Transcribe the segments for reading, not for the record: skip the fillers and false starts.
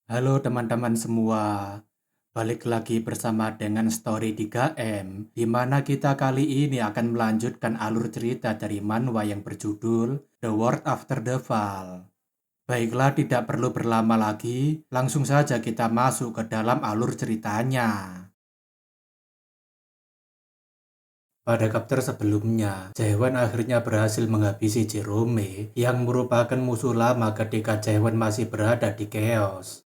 Halo teman-teman semua, balik lagi bersama dengan Story 3M, di mana kita kali ini akan melanjutkan alur cerita dari manhwa yang berjudul The World After the Fall. Baiklah, tidak perlu berlama lagi, langsung saja kita masuk ke dalam alur ceritanya. Pada chapter sebelumnya, Jaewan akhirnya berhasil menghabisi Jerome yang merupakan musuh lama ketika Jaewan masih berada di Chaos.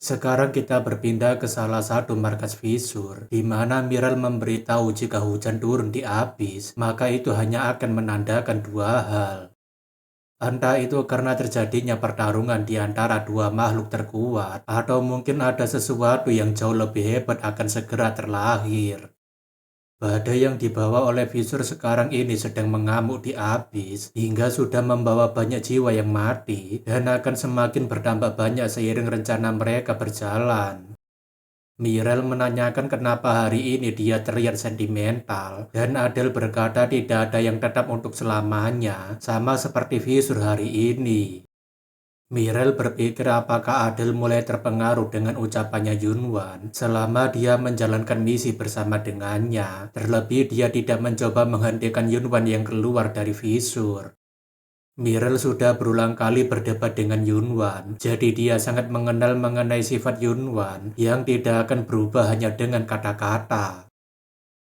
Sekarang kita berpindah ke salah satu markas visur, di mana Miral memberitahu jika hujan turun di Abyss, maka itu hanya akan menandakan dua hal. Entah itu karena terjadinya pertarungan di antara dua makhluk terkuat, atau mungkin ada sesuatu yang jauh lebih hebat akan segera terlahir. Badai yang dibawa oleh visur sekarang ini sedang mengamuk di Abyss hingga sudah membawa banyak jiwa yang mati dan akan semakin bertambah banyak seiring rencana mereka berjalan. Mirel menanyakan kenapa hari ini dia terlihat sentimental dan Adele berkata tidak ada yang tetap untuk selamanya, sama seperti visur hari ini. Mirel berpikir apakah Adele mulai terpengaruh dengan ucapannya Yunwan selama dia menjalankan misi bersama dengannya. Terlebih dia tidak mencoba menghentikan Yunwan yang keluar dari visur. Mirel sudah berulang kali berdebat dengan Yunwan, jadi dia sangat mengenal mengenai sifat Yunwan yang tidak akan berubah hanya dengan kata-kata.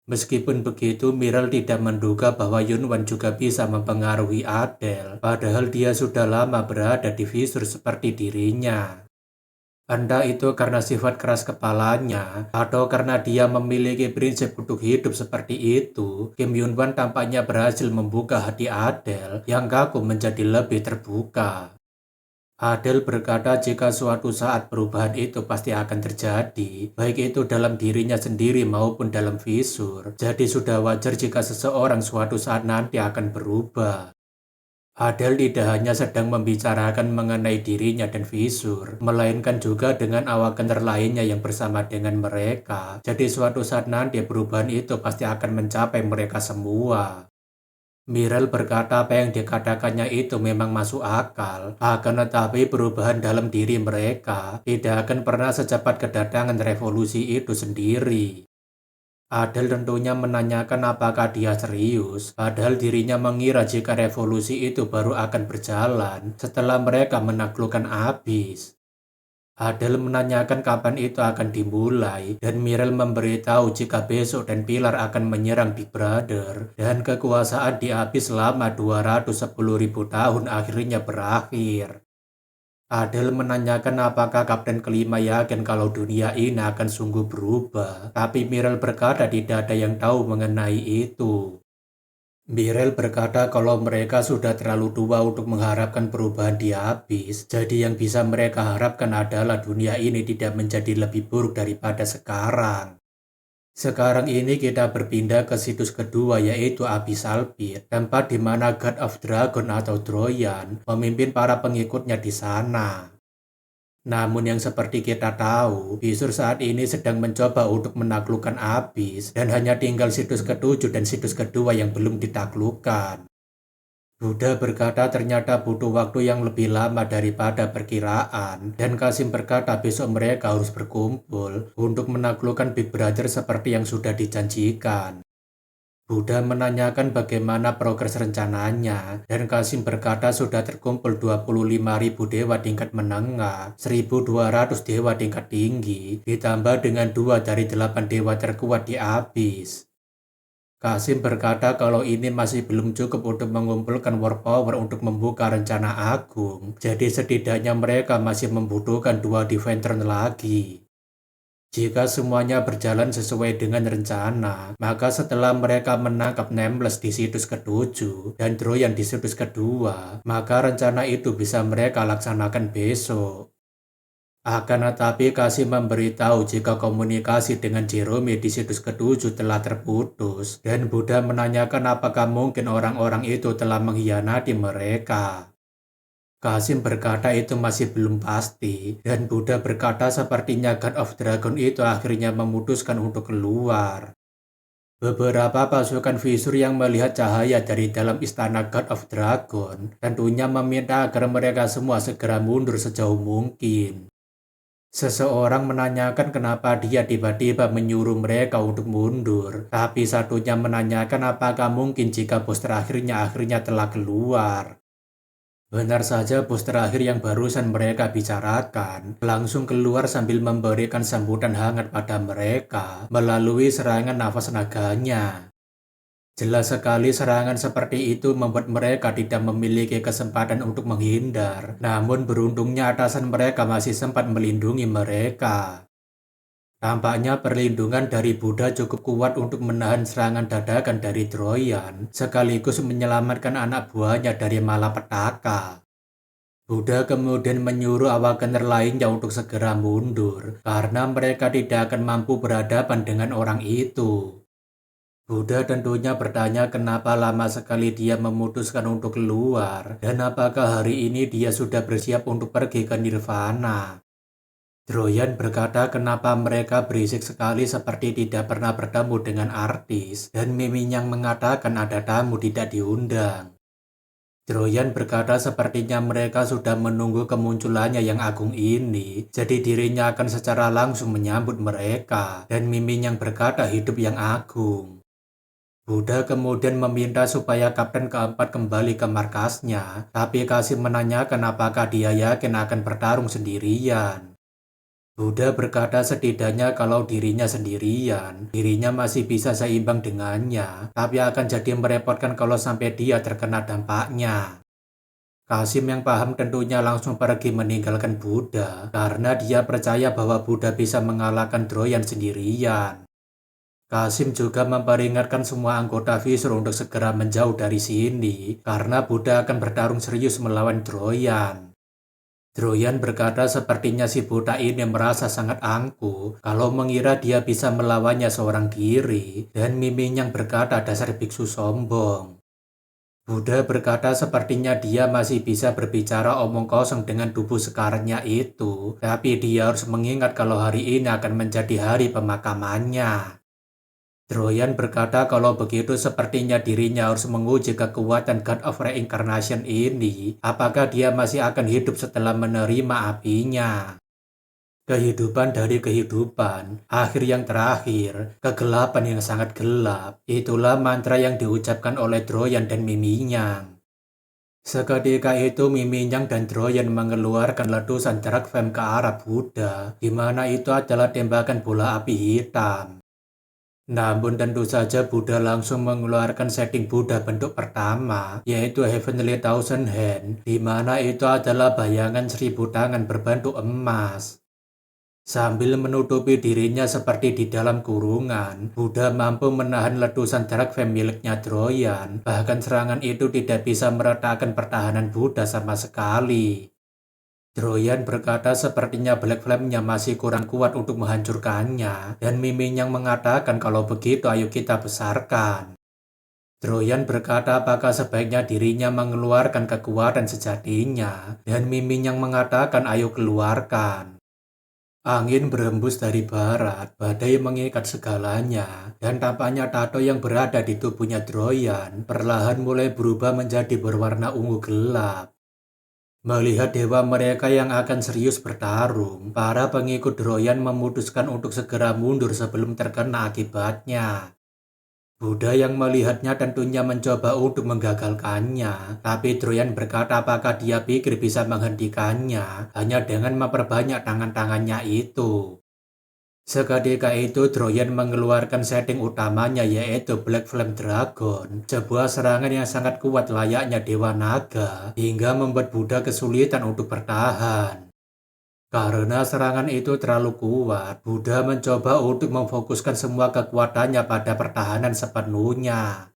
Meskipun begitu, Mirel tidak menduga bahwa Yunwan juga bisa mempengaruhi Adele, padahal dia sudah lama berada di visur seperti dirinya. Entah itu karena sifat keras kepalanya, atau karena dia memiliki prinsip untuk hidup seperti itu, Kim Yunwan tampaknya berhasil membuka hati Adele yang kaku menjadi lebih terbuka. Adele berkata jika suatu saat perubahan itu pasti akan terjadi, baik itu dalam dirinya sendiri maupun dalam visur. Jadi sudah wajar jika seseorang suatu saat nanti akan berubah. Adele tidak hanya sedang membicarakan mengenai dirinya dan visur, melainkan juga dengan awak lainnya yang bersama dengan mereka. Jadi suatu saat nanti perubahan itu pasti akan mencapai mereka semua. Mirel berkata apa yang dikatakannya itu memang masuk akal, akan tetapi perubahan dalam diri mereka tidak akan pernah secepat kedatangan revolusi itu sendiri. Adele tentunya menanyakan apakah dia serius, padahal dirinya mengira jika revolusi itu baru akan berjalan setelah mereka menaklukkan Abyss. Adele menanyakan kapan itu akan dimulai, dan Mirel memberitahu jika besok dan Pilar akan menyerang Big Brother, dan kekuasaan di Abyss selama 210.000 tahun akhirnya berakhir. Adele menanyakan apakah Kapten Kelima yakin kalau dunia ini akan sungguh berubah, tapi Mirel berkata tidak ada yang tahu mengenai itu. Mirel berkata kalau mereka sudah terlalu tua untuk mengharapkan perubahan di Abyss, jadi yang bisa mereka harapkan adalah dunia ini tidak menjadi lebih buruk daripada sekarang. Sekarang ini kita berpindah ke situs kedua yaitu Abyssal Pit, tempat di mana God of Dragon atau Troyan memimpin para pengikutnya di sana. Namun yang seperti kita tahu, Visur saat ini sedang mencoba untuk menaklukkan Abyss dan hanya tinggal situs ketujuh dan situs kedua yang belum ditaklukkan. Buddha berkata ternyata butuh waktu yang lebih lama daripada perkiraan, dan Kasim berkata besok mereka harus berkumpul untuk menaklukkan Big Brother seperti yang sudah dijanjikan. Buddha menanyakan bagaimana progres rencananya, dan Kasim berkata sudah terkumpul 25.000 dewa tingkat menengah, 1.200 dewa tingkat tinggi, ditambah dengan 2 dari 8 dewa terkuat di Abyss. Kasim berkata kalau ini masih belum cukup untuk mengumpulkan war power untuk membuka rencana agung, jadi setidaknya mereka masih membutuhkan 2 Defender lagi. Jika semuanya berjalan sesuai dengan rencana, maka setelah mereka menangkap Nameless di situs ketujuh dan Troyan di situs kedua, maka rencana itu bisa mereka laksanakan besok. Akan tetapi Kasih memberitahu jika komunikasi dengan Jerome di situs ketujuh telah terputus, dan Buddha menanyakan apakah mungkin orang-orang itu telah mengkhianati mereka. Kasim berkata itu masih belum pasti, dan Buddha berkata sepertinya God of Dragon itu akhirnya memutuskan untuk keluar. Beberapa pasukan visur yang melihat cahaya dari dalam istana God of Dragon tentunya meminta agar mereka semua segera mundur sejauh mungkin. Seseorang menanyakan kenapa dia tiba-tiba menyuruh mereka untuk mundur, tapi satunya menanyakan apakah mungkin jika bos terakhirnya akhirnya telah keluar. Benar saja, bos terakhir yang barusan mereka bicarakan langsung keluar sambil memberikan sambutan hangat pada mereka melalui serangan nafas naganya. Jelas sekali serangan seperti itu membuat mereka tidak memiliki kesempatan untuk menghindar. Namun beruntungnya atasan mereka masih sempat melindungi mereka. Tampaknya perlindungan dari Buddha cukup kuat untuk menahan serangan dadakan dari Troyan, sekaligus menyelamatkan anak buahnya dari malapetaka. Buddha kemudian menyuruh awakener lainnya untuk segera mundur, karena mereka tidak akan mampu berhadapan dengan orang itu. Buddha tentunya bertanya kenapa lama sekali dia memutuskan untuk keluar, dan apakah hari ini dia sudah bersiap untuk pergi ke Nirvana. Troyan berkata kenapa mereka berisik sekali seperti tidak pernah bertemu dengan artis, dan Miming yang mengatakan ada tamu tidak diundang. Troyan berkata sepertinya mereka sudah menunggu kemunculannya yang agung ini, jadi dirinya akan secara langsung menyambut mereka, dan Miming yang berkata hidup yang agung. Buddha kemudian meminta supaya Kapten keempat kembali ke markasnya, tapi Kasim menanyakan apakah dia yakin akan bertarung sendirian. Buddha berkata setidaknya kalau dirinya sendirian, dirinya masih bisa seimbang dengannya, tapi akan jadi merepotkan kalau sampai dia terkena dampaknya. Kasim yang paham tentunya langsung pergi meninggalkan Buddha, karena dia percaya bahwa Buddha bisa mengalahkan Troyan sendirian. Kasim juga memperingatkan semua anggota Visur untuk segera menjauh dari sini, karena Buddha akan bertarung serius melawan Troyan. Troyan berkata sepertinya si buta ini merasa sangat angkuh kalau mengira dia bisa melawannya seorang diri, dan Miming yang berkata dasar biksu sombong. Buddha berkata sepertinya dia masih bisa berbicara omong kosong dengan tubuh sekarangnya itu, tapi dia harus mengingat kalau hari ini akan menjadi hari pemakamannya. Troyan berkata kalau begitu sepertinya dirinya harus menguji kekuatan God of Reincarnation ini, apakah dia masih akan hidup setelah menerima apinya. Kehidupan dari kehidupan, akhir yang terakhir, kegelapan yang sangat gelap, itulah mantra yang diucapkan oleh Troyan dan Miminyang. Seketika itu Miminyang dan Troyan mengeluarkan letusan jarak flame ke arah Buddha, di mana itu adalah tembakan bola api hitam. Namun tentu saja Buddha langsung mengeluarkan setting Buddha bentuk pertama, yaitu Heavenly Thousand Hand, di mana itu adalah bayangan 1000 tangan berbentuk emas. Sambil menutupi dirinya seperti di dalam kurungan, Buddha mampu menahan letusan jarak flame miliknya Troyan, bahkan serangan itu tidak bisa meretakkan pertahanan Buddha sama sekali. Troyan berkata sepertinya Black Flame-nya masih kurang kuat untuk menghancurkannya, dan Miming yang mengatakan kalau begitu ayo kita besarkan. Troyan berkata apakah sebaiknya dirinya mengeluarkan kekuatan sejatinya, dan Miming yang mengatakan ayo keluarkan. Angin berhembus dari barat, badai mengikat segalanya, dan tampaknya tato yang berada di tubuhnya Troyan perlahan mulai berubah menjadi berwarna ungu gelap. Melihat dewa mereka yang akan serius bertarung, para pengikut Troyan memutuskan untuk segera mundur sebelum terkena akibatnya. Buddha yang melihatnya tentunya mencoba untuk menggagalkannya, tapi Troyan berkata apakah dia pikir bisa menghentikannya hanya dengan memperbanyak tangan-tangannya itu. Seketika itu Troyan mengeluarkan setting utamanya yaitu Black Flame Dragon, sebuah serangan yang sangat kuat layaknya Dewa Naga, hingga membuat Buddha kesulitan untuk bertahan. Karena serangan itu terlalu kuat, Buddha mencoba untuk memfokuskan semua kekuatannya pada pertahanan sepenuhnya.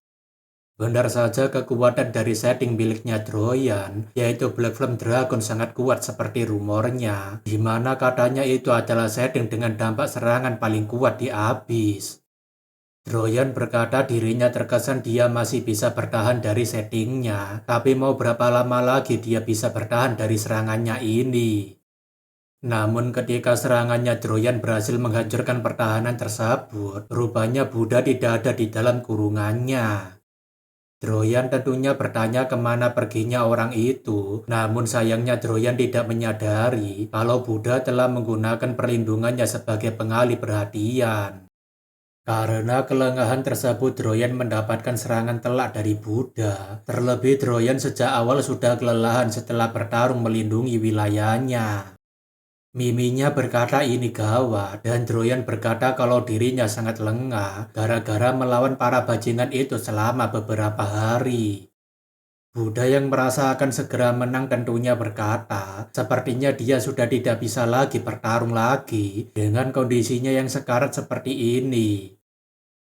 Benar saja kekuatan dari setting miliknya Troyan, yaitu Black Flame Dragon sangat kuat seperti rumornya, di mana katanya itu adalah setting dengan dampak serangan paling kuat di Abyss. Troyan berkata dirinya terkesan dia masih bisa bertahan dari settingnya, tapi mau berapa lama lagi dia bisa bertahan dari serangannya ini. Namun ketika serangannya Troyan berhasil menghancurkan pertahanan tersebut, rupanya Buddha tidak ada di dalam kurungannya. Droyan tentunya bertanya kemana perginya orang itu, namun sayangnya Droyan tidak menyadari kalau Buddha telah menggunakan perlindungannya sebagai pengalih perhatian. Karena kelengahan tersebut, Droyan mendapatkan serangan telak dari Buddha. Terlebih Droyan sejak awal sudah kelelahan setelah bertarung melindungi wilayahnya. Miminya berkata ini gawat, dan Droyan berkata kalau dirinya sangat lengah gara-gara melawan para bajingan itu selama beberapa hari. Buddha yang merasa akan segera menang tentunya berkata, sepertinya dia sudah tidak bisa lagi bertarung lagi dengan kondisinya yang sekarat seperti ini.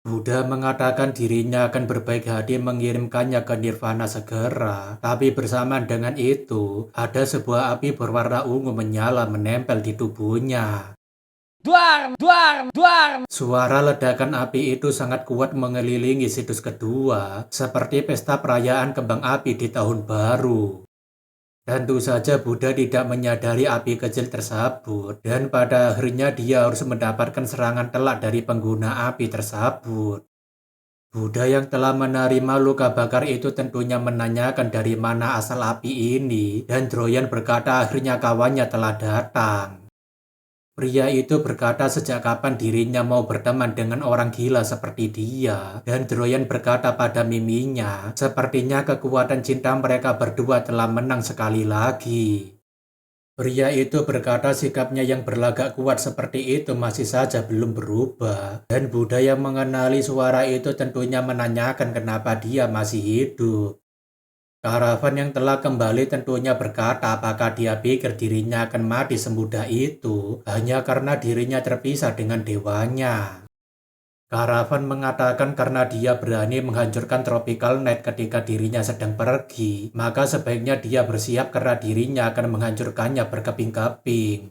Buddha mengatakan dirinya akan berbaik hati mengirimkannya ke nirvana segera, tapi bersamaan dengan itu, ada sebuah api berwarna ungu menyala menempel di tubuhnya. Duar, duar, duar. Suara ledakan api itu sangat kuat mengelilingi situs kedua, seperti pesta perayaan kembang api di tahun baru. Tentu saja Buddha tidak menyadari api kecil tersebut, dan pada akhirnya dia harus mendapatkan serangan telak dari pengguna api tersebut. Buddha yang telah menerima luka bakar itu tentunya menanyakan dari mana asal api ini, dan Droyan berkata akhirnya kawannya telah datang. Pria itu berkata sejak kapan dirinya mau berteman dengan orang gila seperti dia, dan Droyan berkata pada miminya, sepertinya kekuatan cinta mereka berdua telah menang sekali lagi. Pria itu berkata sikapnya yang berlagak kuat seperti itu masih saja belum berubah, dan Buddha yang mengenali suara itu tentunya menanyakan kenapa dia masih hidup. Karavan yang telah kembali tentunya berkata apakah dia pikir dirinya akan mati semudah itu hanya karena dirinya terpisah dengan dewanya. Karavan mengatakan karena dia berani menghancurkan Tropical Night ketika dirinya sedang pergi, maka sebaiknya dia bersiap karena dirinya akan menghancurkannya berkeping-keping.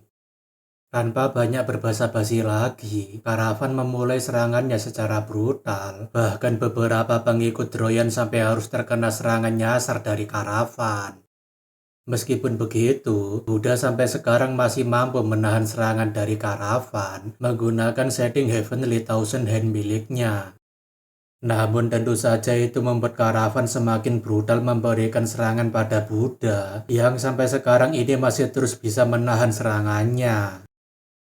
Tanpa banyak berbasa-basi lagi, Karavan memulai serangannya secara brutal. Bahkan beberapa pengikut Droyan sampai harus terkena serangan nyasar dari Karavan. Meskipun begitu, Buddha sampai sekarang masih mampu menahan serangan dari Karavan menggunakan setting Heavenly Thousand Hand miliknya. Namun tentu saja itu membuat Karavan semakin brutal memberikan serangan pada Buddha yang sampai sekarang ini masih terus bisa menahan serangannya.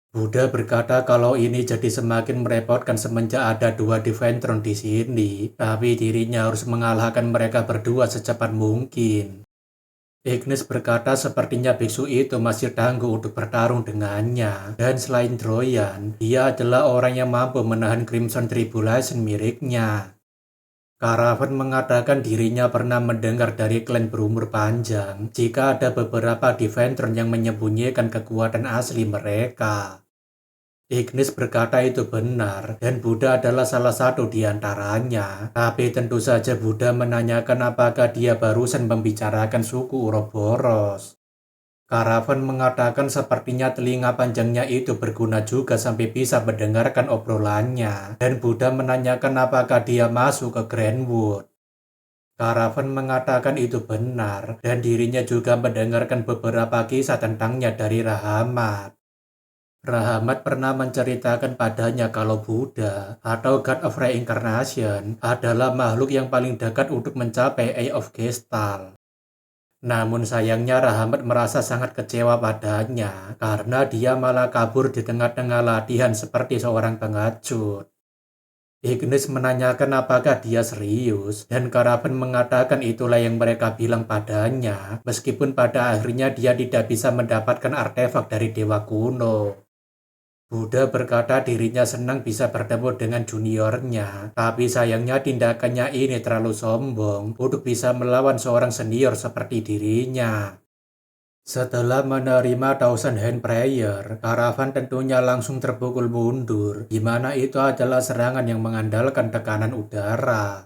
Buddha berkata kalau ini jadi semakin merepotkan semenjak ada dua Divine Throne di sini, tapi dirinya harus mengalahkan mereka berdua secepat mungkin. Ignis berkata sepertinya biksu itu masih tangguh untuk bertarung dengannya, dan selain Droyan, dia adalah orang yang mampu menahan Crimson Tribulation miliknya. Karavan mengatakan dirinya pernah mendengar dari klan berumur panjang jika ada beberapa Divine Throne yang menyembunyikan kekuatan asli mereka. Ignis berkata itu benar, dan Buddha adalah salah satu di antaranya. Tapi tentu saja Buddha menanyakan apakah dia barusan membicarakan suku Ouroboros. Karavan mengatakan sepertinya telinga panjangnya itu berguna juga sampai bisa mendengarkan obrolannya, dan Buddha menanyakan apakah dia masuk ke Grandwood. Karavan mengatakan itu benar, dan dirinya juga mendengarkan beberapa kisah tentangnya dari Rahamat. Rahamat pernah menceritakan padanya kalau Buddha atau God of Reincarnation adalah makhluk yang paling dekat untuk mencapai Eye of Gestalt. Namun sayangnya Rahamat merasa sangat kecewa padanya karena dia malah kabur di tengah-tengah latihan seperti seorang pengecut. Ignis menanyakan apakah dia serius, dan Karavan mengatakan itulah yang mereka bilang padanya, meskipun pada akhirnya dia tidak bisa mendapatkan artefak dari dewa kuno. Buddha berkata dirinya senang bisa bertemu dengan juniornya, tapi sayangnya tindakannya ini terlalu sombong untuk bisa melawan seorang senior seperti dirinya. Setelah menerima Thousand Hand Prayer, Karavan tentunya langsung terpukul mundur, di mana itu adalah serangan yang mengandalkan tekanan udara.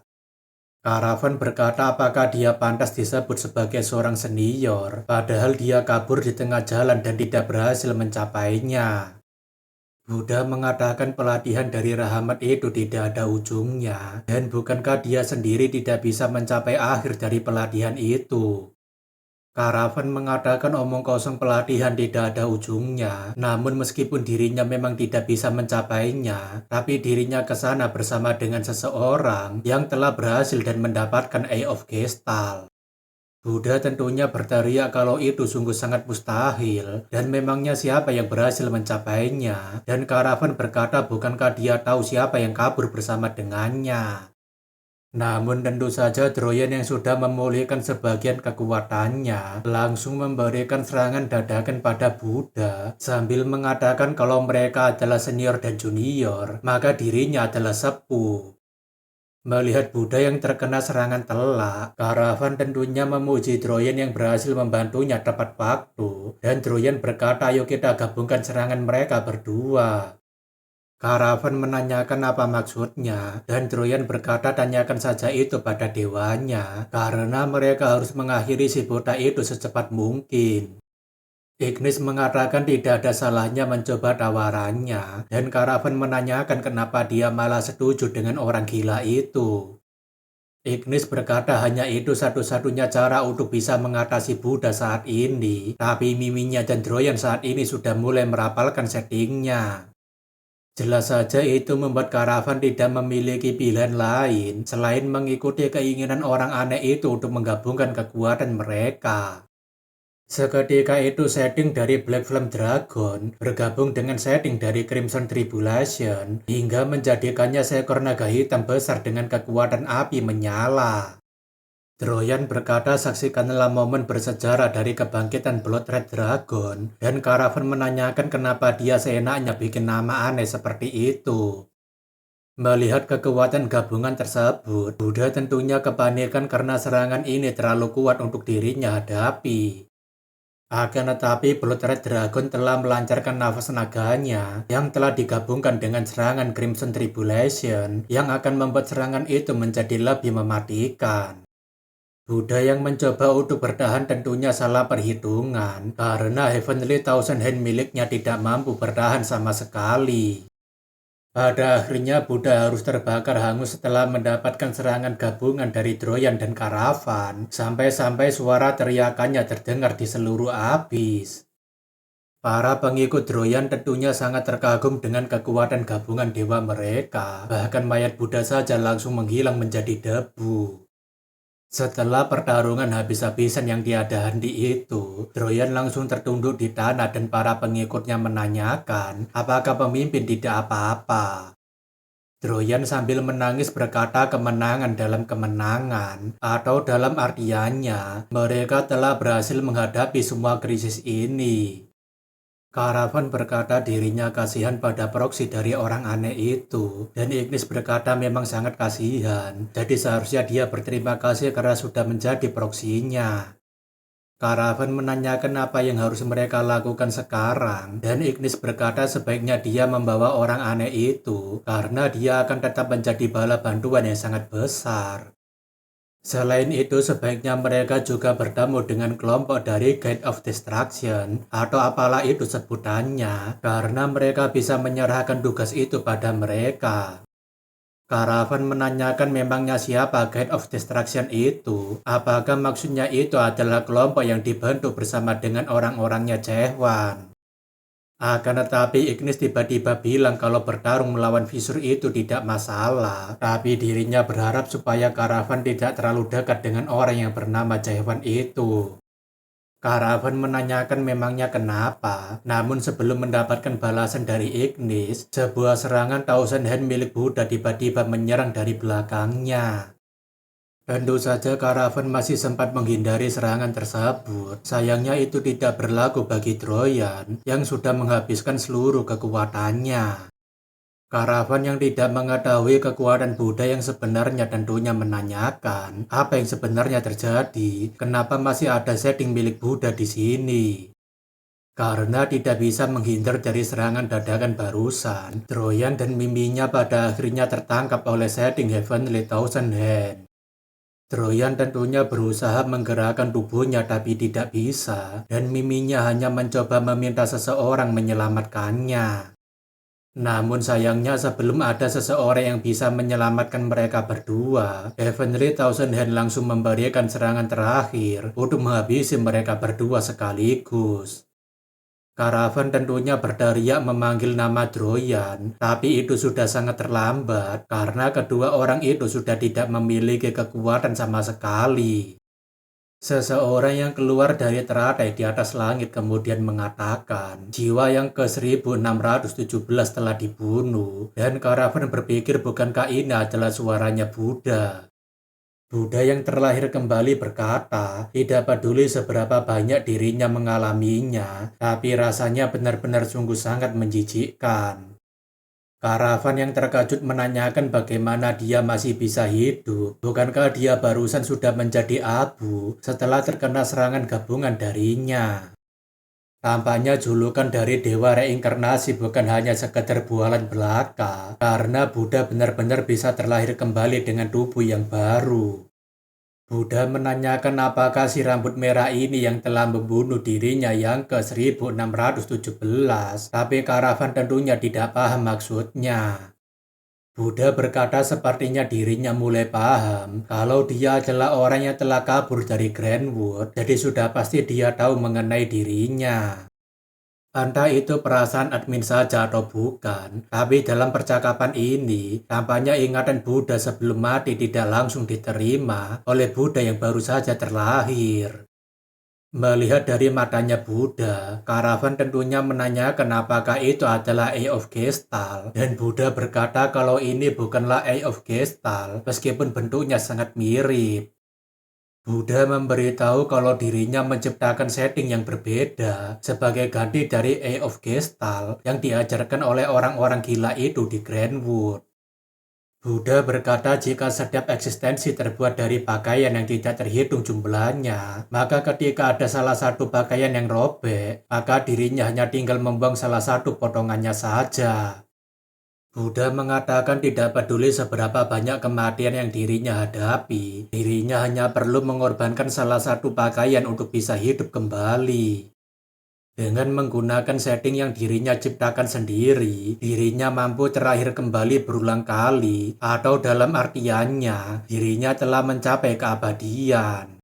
Karavan berkata apakah dia pantas disebut sebagai seorang senior, padahal dia kabur di tengah jalan dan tidak berhasil mencapainya. Buddha mengatakan pelatihan dari Rahamat itu tidak ada ujungnya, dan bukankah dia sendiri tidak bisa mencapai akhir dari pelatihan itu? Karavan mengatakan omong kosong pelatihan tidak ada ujungnya. Namun meskipun dirinya memang tidak bisa mencapainya, tapi dirinya ke sana bersama dengan seseorang yang telah berhasil dan mendapatkan Eye of Gestalt. Buddha tentunya berteriak kalau itu sungguh sangat mustahil, dan memangnya siapa yang berhasil mencapainya? Dan Karavan berkata bukankah dia tahu siapa yang kabur bersama dengannya? Namun tentu saja Droyan yang sudah memulihkan sebagian kekuatannya langsung memberikan serangan dadakan pada Buddha sambil mengatakan kalau mereka adalah senior dan junior, maka dirinya adalah sepuh. Melihat Buddha yang terkena serangan telak, Karavan tentunya memuji Droyan yang berhasil membantunya tepat waktu, dan Droyan berkata ayo kita gabungkan serangan mereka berdua. Karavan menanyakan apa maksudnya, dan Droyan berkata tanyakan saja itu pada dewanya, karena mereka harus mengakhiri si botak itu secepat mungkin. Ignis mengatakan tidak ada salahnya mencoba tawarannya, dan Karavan menanyakan kenapa dia malah setuju dengan orang gila itu. Ignis berkata hanya itu satu-satunya cara untuk bisa mengatasi Buddha saat ini, tapi Miminya dan Droyan saat ini sudah mulai merapalkan settingnya. Jelas saja itu membuat Karavan tidak memiliki pilihan lain selain mengikuti keinginan orang aneh itu untuk menggabungkan kekuatan mereka. Seketika itu setting dari Black Flame Dragon bergabung dengan setting dari Crimson Tribulation hingga menjadikannya seekor naga hitam besar dengan kekuatan api menyala. Droyan berkata saksikanlah momen bersejarah dari kebangkitan Blood Red Dragon, dan Karavan menanyakan kenapa dia seenaknya bikin nama aneh seperti itu. Melihat kekuatan gabungan tersebut, Buddha tentunya kepanikan karena serangan ini terlalu kuat untuk dirinya hadapi. Akan tetapi Blood Red Dragon telah melancarkan nafas naganya yang telah digabungkan dengan serangan Crimson Tribulation yang akan membuat serangan itu menjadi lebih mematikan. Buddha yang mencoba untuk bertahan tentunya salah perhitungan karena Heavenly Thousand Hand miliknya tidak mampu bertahan sama sekali. Pada akhirnya Buddha harus terbakar hangus setelah mendapatkan serangan gabungan dari Droyan dan Karavan, sampai-sampai suara teriakannya terdengar di seluruh abis. Para pengikut Droyan tentunya sangat terkagum dengan kekuatan gabungan dewa mereka, bahkan mayat Buddha saja langsung menghilang menjadi debu. Setelah pertarungan habis-habisan yang tiada henti itu, Droyan langsung tertunduk di tanah dan para pengikutnya menanyakan apakah pemimpin tidak apa-apa. Droyan sambil menangis berkata kemenangan dalam kemenangan, atau dalam artiannya, mereka telah berhasil menghadapi semua krisis ini. Karavan berkata dirinya kasihan pada proksi dari orang aneh itu, dan Ignis berkata memang sangat kasihan, jadi seharusnya dia berterima kasih karena sudah menjadi proksinya. Karavan menanyakan apa yang harus mereka lakukan sekarang, dan Ignis berkata sebaiknya dia membawa orang aneh itu, karena dia akan tetap menjadi bala bantuan yang sangat besar. Selain itu, sebaiknya mereka juga bertemu dengan kelompok dari Gate of Destruction atau apalah itu sebutannya, karena mereka bisa menyerahkan tugas itu pada mereka. Karavan menanyakan memangnya siapa Gate of Destruction itu? Apakah maksudnya itu adalah kelompok yang dibentuk bersama dengan orang-orangnya Chehwan? Akan tetapi Ignis tiba-tiba bilang kalau bertarung melawan Visur itu tidak masalah, tapi dirinya berharap supaya Karavan tidak terlalu dekat dengan orang yang bernama Chehwan itu. Karavan menanyakan memangnya kenapa, namun sebelum mendapatkan balasan dari Ignis, sebuah serangan Thousand Hand milik Buddha tiba-tiba menyerang dari belakangnya. Tentu saja Karavan masih sempat menghindari serangan tersebut. Sayangnya itu tidak berlaku bagi Droyan yang sudah menghabiskan seluruh kekuatannya. Karavan yang tidak mengetahui kekuatan Buddha yang sebenarnya tentunya menanyakan apa yang sebenarnya terjadi, kenapa masih ada setting milik Buddha di sini. Karena tidak bisa menghindar dari serangan dadakan barusan, Droyan dan Miminya pada akhirnya tertangkap oleh setting Heavenly Thousand Hand. Droyan tentunya berusaha menggerakkan tubuhnya tapi tidak bisa, dan Miminya hanya mencoba meminta seseorang menyelamatkannya. Namun sayangnya sebelum ada seseorang yang bisa menyelamatkan mereka berdua, Heavenly Thousand Hand langsung memberikan serangan terakhir untuk menghabisi mereka berdua sekaligus. Karavan tentunya berteriak memanggil nama Droyan, tapi itu sudah sangat terlambat karena kedua orang itu sudah tidak memiliki kekuatan sama sekali. Seseorang yang keluar dari teratai di atas langit kemudian mengatakan jiwa yang ke-1617 telah dibunuh, dan karavan berpikir bukankah ini adalah suaranya Buddha. Buddha yang terlahir kembali berkata, tidak peduli seberapa banyak dirinya mengalaminya, tapi rasanya benar-benar sungguh sangat menjijikkan. Karavan yang terkejut menanyakan bagaimana dia masih bisa hidup. Bukankah dia barusan sudah menjadi abu setelah terkena serangan gabungan darinya? Tampaknya julukan dari Dewa Reinkarnasi bukan hanya sekedar bualan belaka, karena Buddha benar-benar bisa terlahir kembali dengan tubuh yang baru. Buddha menanyakan apakah si rambut merah ini yang telah membunuh dirinya yang ke-1617, tapi karavan tentunya tidak paham maksudnya. Buddha berkata sepertinya dirinya mulai paham kalau dia adalah orang yang telah kabur dari Grandwood, jadi sudah pasti dia tahu mengenai dirinya. Entah itu perasaan admin saja atau bukan, tapi dalam percakapan ini, tampaknya ingatan Buddha sebelum mati tidak langsung diterima oleh Buddha yang baru saja terlahir. Melihat dari matanya Buddha, karavan tentunya menanyakan apakah itu adalah Eye of Gestalt, dan Buddha berkata kalau ini bukanlah Eye of Gestalt, meskipun bentuknya sangat mirip. Buddha memberitahu kalau dirinya menciptakan setting yang berbeda sebagai ganti dari Eye of Gestalt yang diajarkan oleh orang-orang gila itu di Grandwood. Buddha berkata jika setiap eksistensi terbuat dari pakaian yang tidak terhitung jumlahnya, maka ketika ada salah satu pakaian yang robek, maka dirinya hanya tinggal membuang salah satu potongannya saja. Buddha mengatakan tidak peduli seberapa banyak kematian yang dirinya hadapi, dirinya hanya perlu mengorbankan salah satu pakaian untuk bisa hidup kembali. Dengan menggunakan setting yang dirinya ciptakan sendiri, dirinya mampu terlahir kembali berulang kali, atau dalam artiannya, dirinya telah mencapai keabadian.